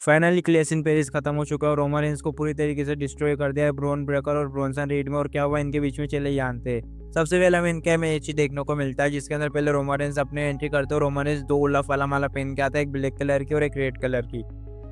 Finally क्लेश in Paris खत्म हो चुका है और रोमन रेंस को पूरी तरीके से डिस्ट्रॉय कर दिया है ब्रॉन ब्रेकर और ब्रॉन्सन रीड में। और क्या हुआ इनके बीच में चले जानते हैं। सबसे पहले हमें इनका मैच ही देखने को मिलता है जिसके अंदर पहले रोमन रेंस अपने एंट्री करते हो। रोमन रेंस दो उल्लाफ वाला माला पहन के आता है, एक ब्लैक कलर की और एक रेड कलर की।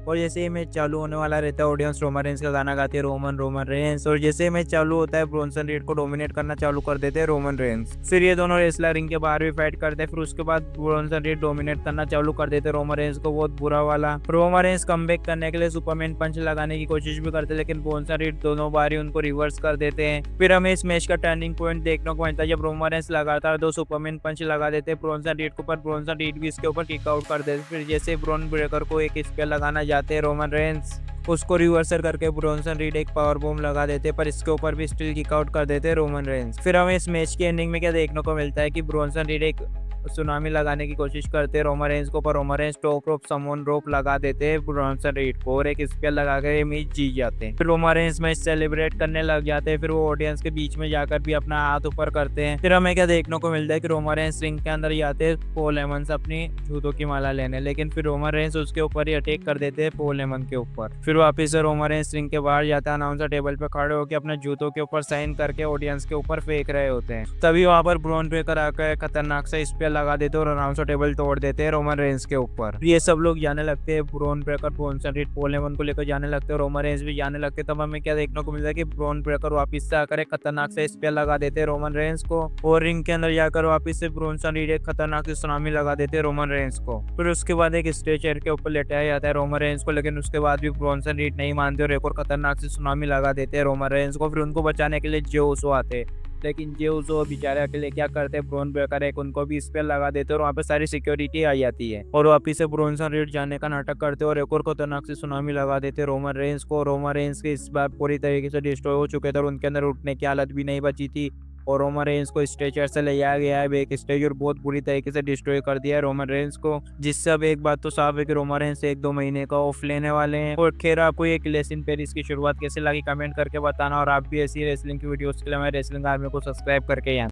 और जैसे ही मैच चालू होने वाला रहता है ऑडियंस रोमन रेंस का गाना गाती है, रोमन रोमन रेंस। और जैसे ही मैच चालू होता है ब्रॉन्सन रीड को डोमिनेट करना चालू कर देते हैं रोमन रेंस। फिर ये दोनों रेसलर रिंग के बाहर भी फाइट करते हैं। फिर उसके बाद ब्रॉन्सन रीड डोमिनेट करना चालू कर देते हैं रोमन रेंस को बहुत बुरा वाला। रोमन रेंस कमबैक करने के लिए सुपरमैन पंच लगाने की कोशिश भी करते हैं लेकिन ब्रॉन्सन रीड दोनों बार ही उनको रिवर्स कर देते हैं। फिर हमें इस मैच का टर्निंग पॉइंट देखने को मिलता है जब रोमन रेंस लगातार दो सुपरमैन पंच लगा देते हैं ब्रॉन्सन रीड के ऊपर। ब्रॉन्सन रीड भी इसके ऊपर किक आउट कर देते हैं। फिर जैसे ब्रॉन ब्रेकर को एक स्पेयर लगाना जाते हैं रोमन रेंस, उसको रिवर्सर करके ब्रॉन्सन रीड एक पावर बॉम्ब लगा देते पर इसके ऊपर भी स्टिल किक आउट कर देते रोमन रेंस। फिर हमें इस मैच की एंडिंग में क्या देखने को मिलता है कि ब्रॉन्सन रीड एक सुनामी लगाने की कोशिश करते हैं रोमन रेंस को, पर Roman Reigns top rope someone rope लगा देते हैं ब्रॉन्सन रीड को और एक स्पेयर लगा कर ये मैच जीत जाते हैं। फिर रोमन रेंस मैच सेलिब्रेट करने लग जाते हैं। फिर वो ऑडियंस के बीच में जाकर भी अपना हाथ ऊपर करते हैं। फिर हमें क्या देखने को मिलता है कि रोमन रेंस रिंग के अंदर जाते हैं पॉल हेमन से अपनी जूतों की माला लेने, लेकिन फिर रोमन रेंस उसके ऊपर ही अटैक कर देते हैं पॉल हेमन के ऊपर। फिर वापिस से रोमन रेंस रिंग के बाहर जाता है, अनाउंसर टेबल पे खड़े होकर अपने जूतों के ऊपर साइन करके ऑडियंस के ऊपर फेंक रहे होते हैं। तभी वहां पर ब्रॉन ब्रेकर आकर खतरनाक सा स्पेयर लगा देते हैं और अनाउंसर टेबल तोड़ देते हैं रोमन रेंस के ऊपर। ये सब लोग जाने लगते हैं, Bron Breakker Bronson read Paul Heyman को लेकर जाने लगते हैं, रोमन रेंस भी जाने लगते हैं। तब हमें क्या देखने को मिलता है कि ब्रॉन ब्रेकर वापस से आकर एक खतरनाक से स्पेयर लगा देते हैं रोमन रेंस को और रिंग के अंदर जाकर वापस से ब्रॉन्सन रीड एक खतरनाक से सुनामी लगा देते हैं रोमन रेंस को। फिर उसके बाद एक स्ट्रेचर के ऊपर लेटाया जाता है रोमन रेंस को, लेकिन उसके बाद भी ब्रॉन्सन रीड नहीं मानते और एक और खतरनाक से सुनामी लगा देते हैं रोमन रेंस को। फिर उनको बचाने के लिए जे उसो आते हैं, लेकिन जे उसो बेचारे अकेले क्या करते हैं, ब्रॉन ब्रेकर एक उनको भी स्पेयर लगा देते हैं और वहाँ पे सारी सिक्योरिटी आ जाती है और वापिस से ब्रॉन्सन रीड जाने का नाटक करते हैं और एक और खतरनाक से सुनामी लगा देते हैं रोमन रेंस को। रोमन रेंस के इस बार पूरी तरीके से डिस्ट्रॉय हो चुके थे और उनके अंदर उठने की हालत भी नहीं बची थी और रोमन रेंस को स्ट्रेचर से ले आया गया है बैक स्टेज और बहुत बुरी तरीके से डिस्ट्रॉय कर दिया है रोमन रेंस को, जिससे अब एक बात तो साफ है कि रोमन रेंस 1-2 महीने का ऑफ लेने वाले हैं। और खैर आपको ये क्लैश इन पेरिस की शुरुआत कैसे लगी कमेंट करके बताना और आप भी ऐसी रेसलिंग की वीडियोस के लिए हमारे रेसलिंग आर्मी को सब्सक्राइब करके यहाँ